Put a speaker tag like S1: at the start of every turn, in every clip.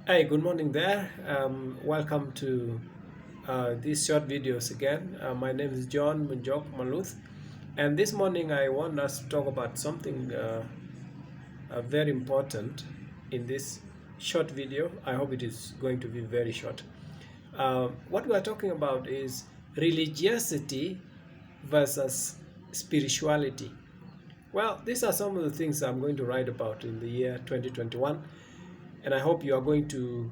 S1: Hey, good morning there. Welcome to these short videos again. My name is John Munjok Maluth, and this morning I want us to talk about something very important in this short video. I hope it is going to be very short. What we are talking about is religiosity versus spirituality. Well, these are some of the things I'm going to write about in the year 2021, and I hope you are going to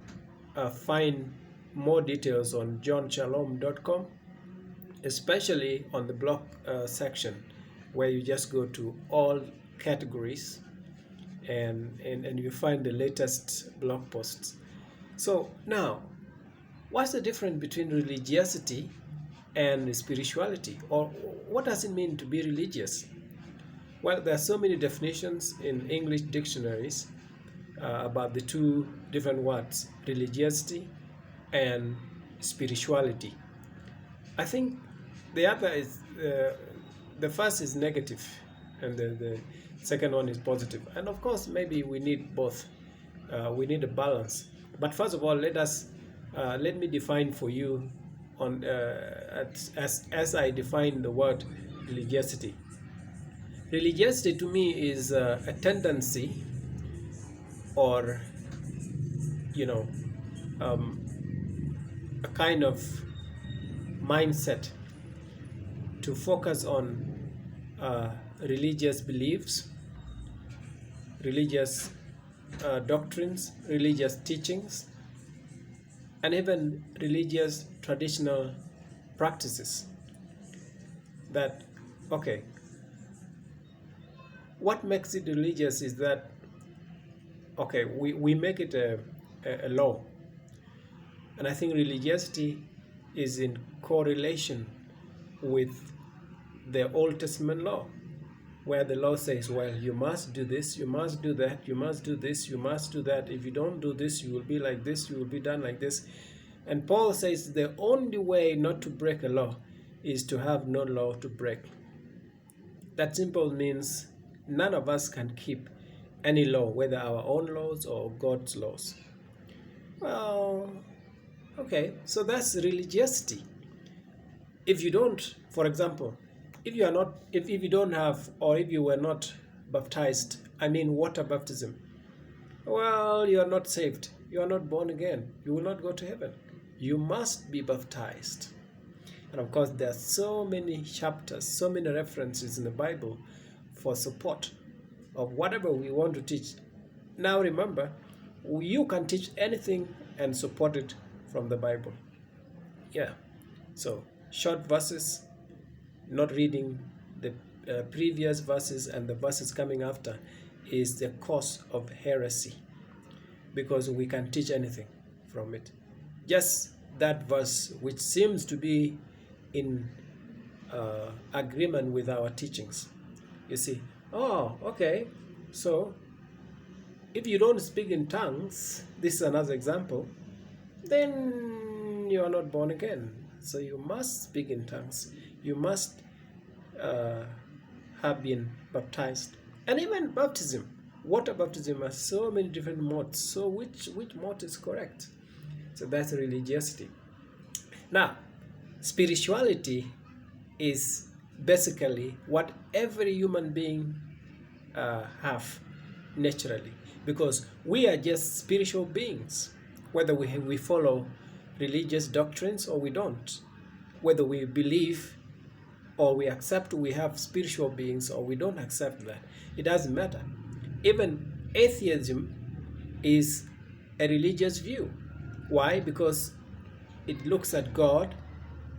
S1: find more details on johnshalom.com, especially on the blog section, where you just go to all categories and you find the latest blog posts. So now, what's the difference between religiosity and spirituality? Or what does it mean to be religious? Well, there are so many definitions in English dictionaries about the two different words, religiosity and spirituality. I think the other is, the first is negative and the second one is positive. And of course, maybe we need both. We need a balance. But first of all, let me define for you as I define the word religiosity. Religiosity to me is a tendency, or you know um, a kind of mindset to focus on religious beliefs, religious doctrines, religious teachings, and even religious traditional practices. That, okay, what makes it religious is that, okay, we make it a law. And I think religiosity is in correlation with the Old Testament law, where the law says, well, you must do this, you must do that, you must do this, you must do that. If you don't do this, you will be like this, you will be done like this. And Paul says the only way not to break a law is to have no law to break. That simple means none of us can keep any law, whether our own laws or God's laws. Well, okay, so that's religiosity. If you don't, for example, if you are not, if you don't have, or if you were not baptized, I mean water baptism, well, you are not saved. You are not born again. You will not go to heaven. You must be baptized. And of course, there are so many chapters, so many references in the Bible for support of whatever we want to teach. Now remember, you can teach anything and support it from the Bible. Yeah. So short verses, not reading the previous verses and the verses coming after, is the cause of heresy, because we can teach anything from it. Just that verse which seems to be in agreement with our teachings. You see, oh, okay, so if you don't speak in tongues, this is another example, then you are not born again. So you must speak in tongues. You must have been baptized. And even baptism, water baptism, has so many different modes. So which mode is correct? So that's religiosity. Now, spirituality is basically what every human being have naturally, because we are just spiritual beings, whether we follow religious doctrines or we don't, whether we believe or we accept we have spiritual beings or we don't accept that. It doesn't matter. Even atheism is a religious view. Why? Because it looks at God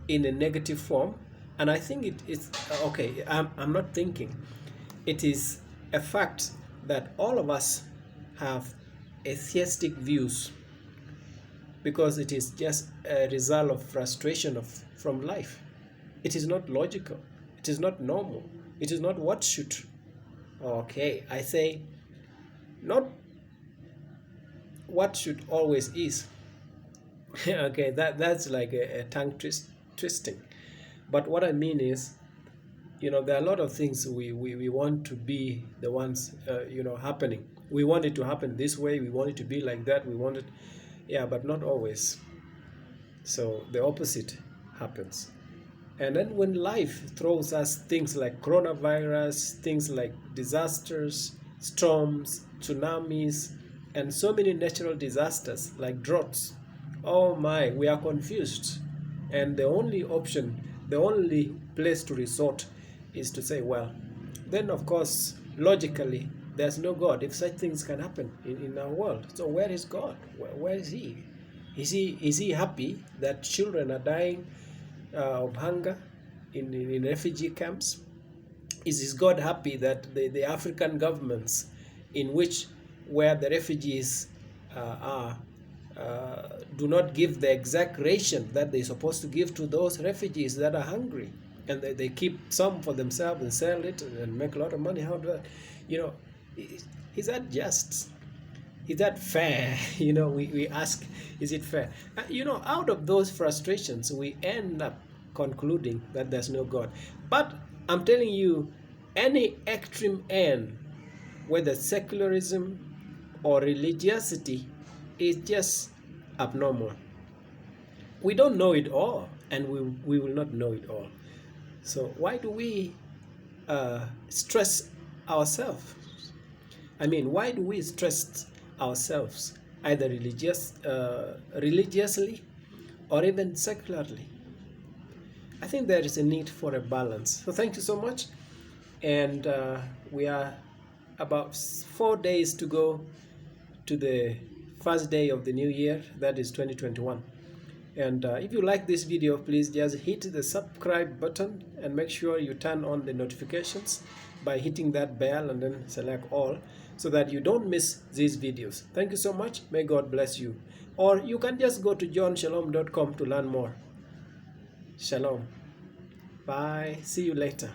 S1: in a negative form. And I think it is, okay, I'm not thinking. It is a fact that all of us have atheistic views, because it is just a result of frustration from life. It is not logical. It is not normal. It is not what should. Okay, I say not what should always is. Okay, that's like a tongue twisting. But what I mean is, there are a lot of things we want to be the ones, happening. We want it to happen this way, we want it to be like that, we want it, yeah, but not always. So the opposite happens. And then when life throws us things like coronavirus, things like disasters, storms, tsunamis, and so many natural disasters like droughts, oh my, we are confused. And the only option, the only place to resort is to say, well, then of course, logically, there's no God if such things can happen in our world. So where is God? Where is He? Is he happy that children are dying of hunger in refugee camps? Is God happy that the African governments in which where the refugees are do not give the exact ration that they're supposed to give to those refugees that are hungry, and they keep some for themselves and sell it and make a lot of money? How do that, is that just? Is that fair? We ask, is it fair? Out of those frustrations, we end up concluding that there's no God. But I'm telling you, any extreme end, whether secularism or religiosity, is just abnormal. We don't know it all, and we will not know it all. So why do we stress ourselves? I mean, why do we stress ourselves, either religiously or even secularly? I think there is a need for a balance. So thank you so much. And we are about 4 days to go to the first day of the new year, that is 2021. And if you like this video, please just hit the subscribe button and make sure you turn on the notifications by hitting that bell and then select all, so that you don't miss these videos. Thank you so much. May God bless you. Or you can just go to johnshalom.com to learn more. Shalom. Bye. See you later.